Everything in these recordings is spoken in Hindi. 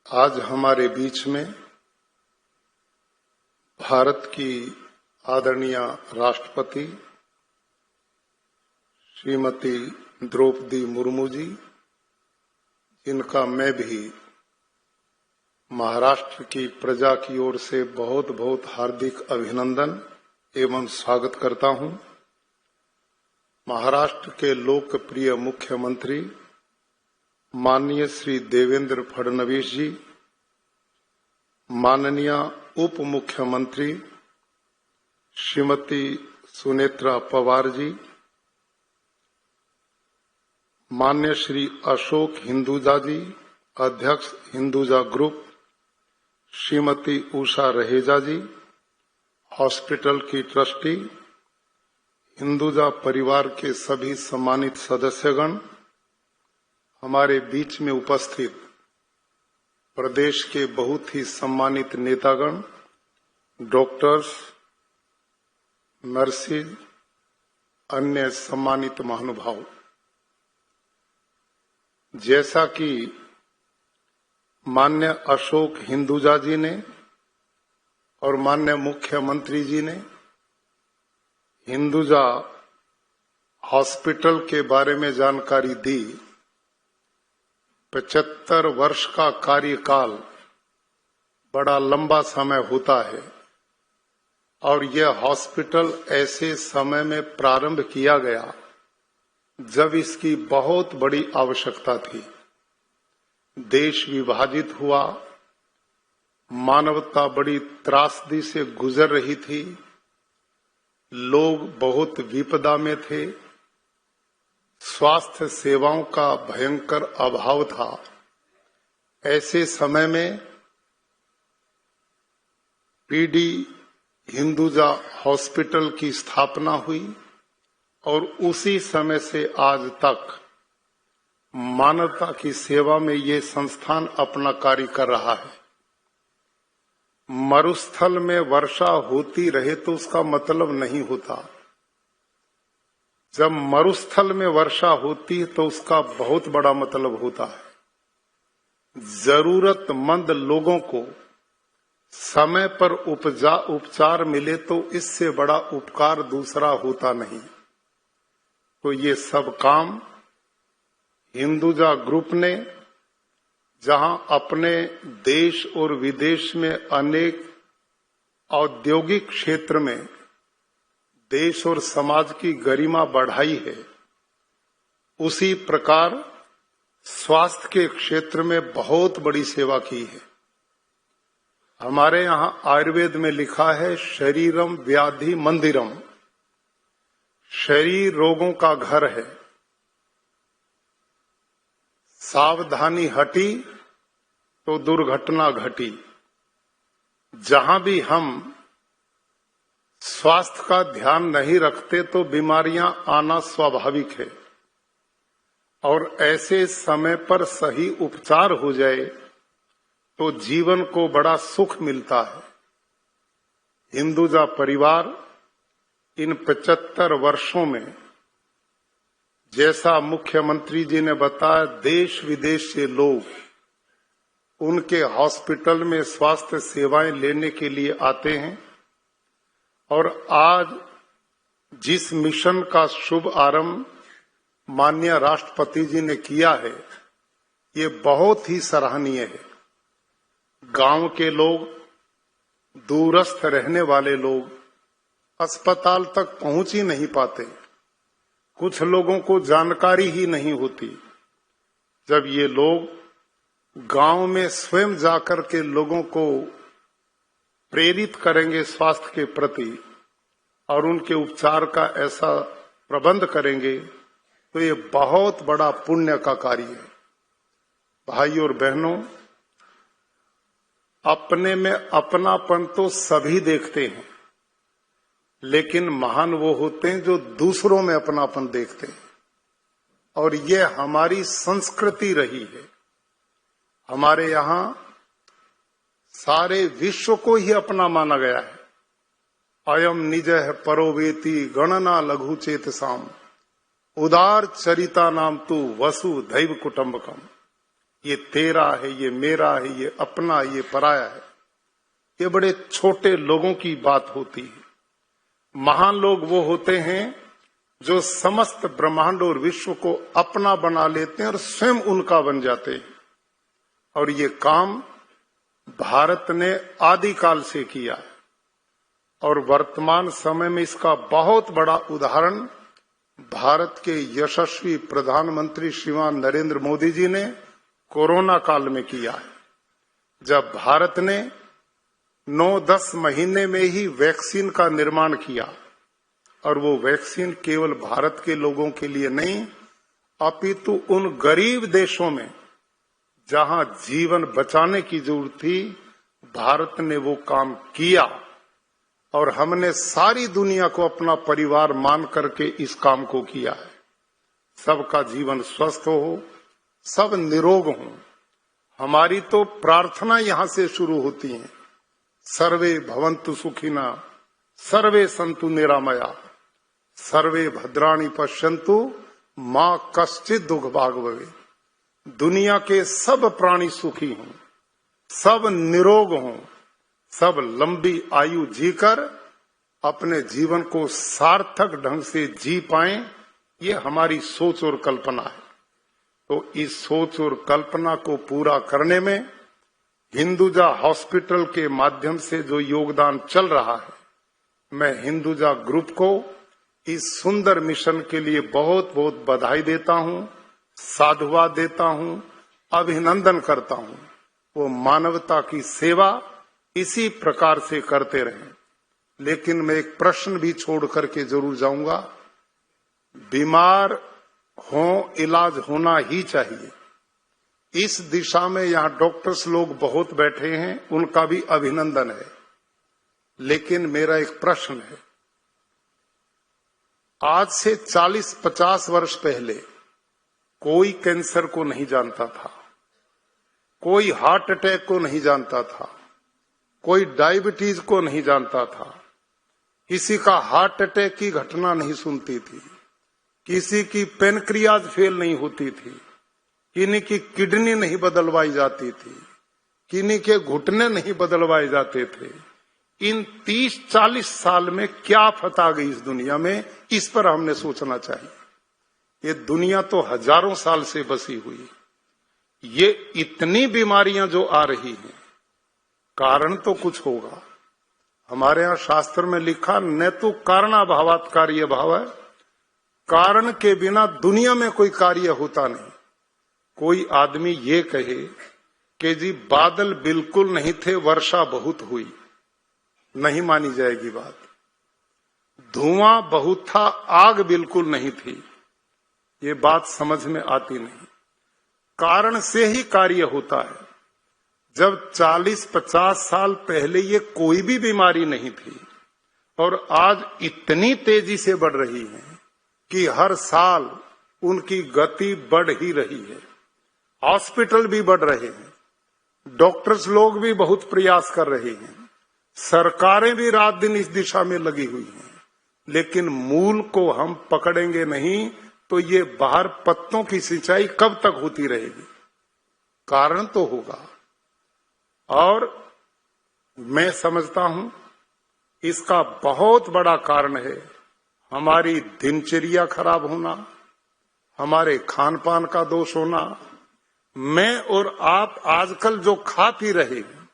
आज हमारे बीच में भारत की आदरणीय राष्ट्रपति श्रीमती द्रौपदी मुर्मू जी, जिनका मैं भी महाराष्ट्र की प्रजा की ओर से बहुत बहुत हार्दिक अभिनंदन एवं स्वागत करता हूं। महाराष्ट्र के लोकप्रिय मुख्यमंत्री माननीय श्री देवेंद्र फडणवीस जी, माननीय उप मुख्यमंत्री श्रीमती सुनेत्रा पवार जी, माननीय श्री अशोक हिंदुजा जी, अध्यक्ष हिंदुजा ग्रुप, श्रीमती उषा रहेजा जी, हॉस्पिटल की ट्रस्टी, हिंदुजा परिवार के सभी सम्मानित सदस्यगण, हमारे बीच में उपस्थित प्रदेश के बहुत ही सम्मानित नेतागण, डॉक्टर्स, नर्सिस, अन्य सम्मानित महानुभाव। जैसा कि माननीय अशोक हिंदुजा जी ने और माननीय मुख्यमंत्री जी ने हिंदुजा हॉस्पिटल के बारे में जानकारी दी, 75 वर्ष का कार्यकाल बड़ा लंबा समय होता है और यह हॉस्पिटल ऐसे समय में प्रारंभ किया गया जब इसकी बहुत बड़ी आवश्यकता थी। देश विभाजित हुआ, मानवता बड़ी त्रासदी से गुजर रही थी, लोग बहुत विपदा में थे, स्वास्थ्य सेवाओं का भयंकर अभाव था। ऐसे समय में पीडी हिंदुजा हॉस्पिटल की स्थापना हुई और उसी समय से आज तक मानवता की सेवा में ये संस्थान अपना कार्य कर रहा है। मरुस्थल में वर्षा होती रहे तो उसका मतलब नहीं होता। जब मरुस्थल में वर्षा होती है तो उसका बहुत बड़ा मतलब होता है। जरूरतमंद लोगों को समय पर उपचार मिले तो इससे बड़ा उपकार दूसरा होता नहीं। तो ये सब काम हिंदुजा ग्रुप ने, जहां अपने देश और विदेश में अनेक औद्योगिक क्षेत्र में देश और समाज की गरिमा बढ़ाई है, उसी प्रकार स्वास्थ्य के क्षेत्र में बहुत बड़ी सेवा की है। हमारे यहाँ आयुर्वेद में लिखा है, शरीरम व्याधि मंदिरम, शरीर रोगों का घर है। सावधानी हटी तो दुर्घटना घटी। जहां भी हम स्वास्थ्य का ध्यान नहीं रखते तो बीमारियां आना स्वाभाविक है और ऐसे समय पर सही उपचार हो जाए तो जीवन को बड़ा सुख मिलता है। हिंदुजा परिवार इन 75 वर्षों में, जैसा मुख्यमंत्री जी ने बताया, देश विदेश से लोग उनके हॉस्पिटल में स्वास्थ्य सेवाएं लेने के लिए आते हैं और आज जिस मिशन का शुभ आरंभ माननीय राष्ट्रपति जी ने किया है, ये बहुत ही सराहनीय है। गांव के लोग, दूरस्थ रहने वाले लोग अस्पताल तक पहुंच ही नहीं पाते, कुछ लोगों को जानकारी ही नहीं होती। जब ये लोग गांव में स्वयं जाकर के लोगों को प्रेरित करेंगे स्वास्थ्य के प्रति और उनके उपचार का ऐसा प्रबंध करेंगे तो ये बहुत बड़ा पुण्य का कार्य है। भाई और बहनों, अपने में अपनापन तो सभी देखते हैं, लेकिन महान वो होते हैं जो दूसरों में अपनापन देखते हैं। और ये हमारी संस्कृति रही है। हमारे यहाँ सारे विश्व को ही अपना माना गया है। अयम निजः परोवेति गणना लघु चेतसाम, उदार चरिता नाम तु वसुधैव कुटुंबकम। ये तेरा है, ये मेरा है, ये अपना, ये पराया है, ये बड़े छोटे लोगों की बात होती है। महान लोग वो होते हैं जो समस्त ब्रह्मांड और विश्व को अपना बना लेते हैं और स्वयं उनका बन जाते हैं। और ये काम भारत ने आदिकाल से किया है और वर्तमान समय में इसका बहुत बड़ा उदाहरण भारत के यशस्वी प्रधानमंत्री श्रीमान नरेंद्र मोदी जी ने कोरोना काल में किया है, जब भारत ने 9-10 महीने में ही वैक्सीन का निर्माण किया। और वो वैक्सीन केवल भारत के लोगों के लिए नहीं, अपितु उन गरीब देशों में जहां जीवन बचाने की जरूरत थी, भारत ने वो काम किया। और हमने सारी दुनिया को अपना परिवार मान करके इस काम को किया है। सबका जीवन स्वस्थ हो, सब निरोग हो। हमारी तो प्रार्थना यहां से शुरू होती है, सर्वे भवन्तु सुखिना, सर्वे सन्तु निरामया, सर्वे भद्राणि पश्यन्तु मां कश्चित् दुख भाग भवेत्। दुनिया के सब प्राणी सुखी हों, सब निरोग हों, सब लंबी आयु जीकर अपने जीवन को सार्थक ढंग से जी पाएं, ये हमारी सोच और कल्पना है। तो इस सोच और कल्पना को पूरा करने में हिंदुजा हॉस्पिटल के माध्यम से जो योगदान चल रहा है, मैं हिंदुजा ग्रुप को इस सुंदर मिशन के लिए बहुत बहुत बधाई देता हूं, साधुवाद देता हूं, अभिनंदन करता हूं। वो मानवता की सेवा इसी प्रकार से करते रहें। लेकिन मैं एक प्रश्न भी छोड़ करके जरूर जाऊंगा, बीमार हो इलाज होना ही चाहिए। इस दिशा में यहाँ डॉक्टर्स लोग बहुत बैठे हैं, उनका भी अभिनंदन है। लेकिन मेरा एक प्रश्न है, आज से 40-50 वर्ष पहले कोई कैंसर को नहीं जानता था, कोई हार्ट अटैक को नहीं जानता था, कोई डायबिटीज को नहीं जानता था, किसी का हार्ट अटैक की घटना नहीं सुनती थी, किसी की पेनक्रियाज फेल नहीं होती थी, किन्हीं की किडनी नहीं बदलवाई जाती थी, किन्हीं के घुटने नहीं बदलवाए जाते थे। इन 30-40 साल में क्या फतह आ गई इस दुनिया में, इस पर हमने सोचना चाहिए। ये दुनिया तो हजारों साल से बसी हुई, ये इतनी बीमारियां जो आ रही हैं, कारण तो कुछ होगा। हमारे यहाँ शास्त्र में लिखा, न तो कारणाभावात् कार्य भाव है, कारण के बिना दुनिया में कोई कार्य होता नहीं। कोई आदमी ये कहे कि जी बादल बिल्कुल नहीं थे, वर्षा बहुत हुई, नहीं मानी जाएगी बात। धुआं बहुत था, आग बिल्कुल नहीं थी, ये बात समझ में आती नहीं। कारण से ही कार्य होता है। जब 40-50 साल पहले ये कोई भी बीमारी नहीं थी और आज इतनी तेजी से बढ़ रही है कि हर साल उनकी गति बढ़ ही रही है। हॉस्पिटल भी बढ़ रहे हैं, डॉक्टर्स लोग भी बहुत प्रयास कर रहे हैं, सरकारें भी रात दिन इस दिशा में लगी हुई हैं। लेकिन मूल को हम पकड़ेंगे नहीं तो ये बाहर पत्तों की सिंचाई कब तक होती रहेगी। कारण तो होगा, और मैं समझता हूं इसका बहुत बड़ा कारण है हमारी दिनचर्या खराब होना, हमारे खान पान का दोष होना। मैं और आप आजकल जो खा पी रहे हैं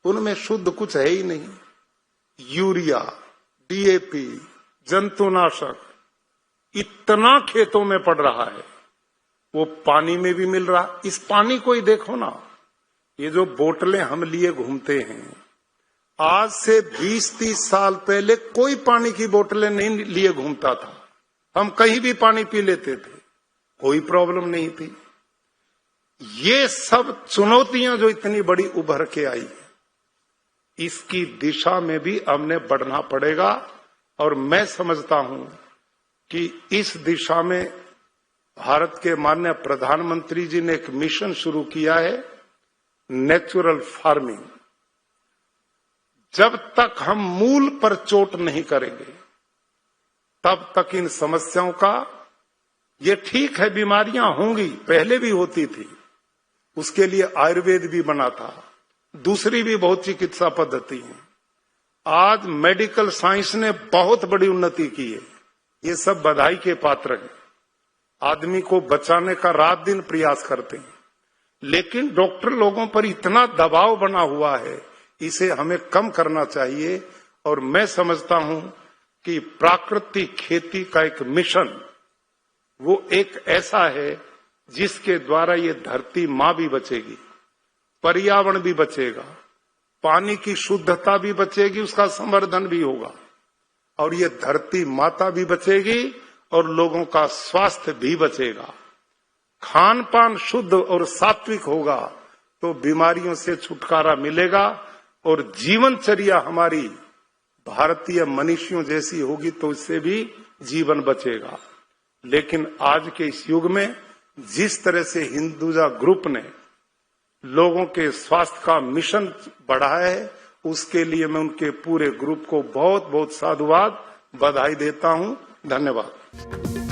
उनमें शुद्ध कुछ है ही नहीं। यूरिया, डीएपी, जंतुनाशक इतना खेतों में पड़ रहा है, वो पानी में भी मिल रहा। इस पानी को ही देखो ना, ये जो बोतलें हम लिए घूमते हैं, आज से 20-30 साल पहले कोई पानी की बोतलें नहीं लिए घूमता था। हम कहीं भी पानी पी लेते थे, कोई प्रॉब्लम नहीं थी। ये सब चुनौतियां जो इतनी बड़ी उभर के आई है, इसकी दिशा में भी हमने बढ़ना पड़ेगा। और मैं समझता हूं कि इस दिशा में भारत के माननीय प्रधानमंत्री जी ने एक मिशन शुरू किया है, नेचुरल फार्मिंग। जब तक हम मूल पर चोट नहीं करेंगे तब तक इन समस्याओं का, ये ठीक है बीमारियां होंगी, पहले भी होती थी, उसके लिए आयुर्वेद भी बना था, दूसरी भी बहुत चिकित्सा पद्धति है। आज मेडिकल साइंस ने बहुत बड़ी उन्नति की है, ये सब बधाई के पात्र हैं। आदमी को बचाने का रात दिन प्रयास करते हैं, लेकिन डॉक्टर लोगों पर इतना दबाव बना हुआ है, इसे हमें कम करना चाहिए। और मैं समझता हूं कि प्राकृतिक खेती का एक मिशन, वो एक ऐसा है जिसके द्वारा ये धरती माँ भी बचेगी, पर्यावरण भी बचेगा, पानी की शुद्धता भी बचेगी, उसका संवर्धन भी होगा, और ये धरती माता भी बचेगी और लोगों का स्वास्थ्य भी बचेगा। खान पान शुद्ध और सात्विक होगा तो बीमारियों से छुटकारा मिलेगा, और जीवनचर्या हमारी भारतीय मनुष्यों जैसी होगी तो इससे भी जीवन बचेगा। लेकिन आज के इस युग में जिस तरह से हिंदुजा ग्रुप ने लोगों के स्वास्थ्य का मिशन बढ़ाया है, उसके लिए मैं उनके पूरे ग्रुप को बहुत बहुत साधुवाद, बधाई देता हूं। धन्यवाद।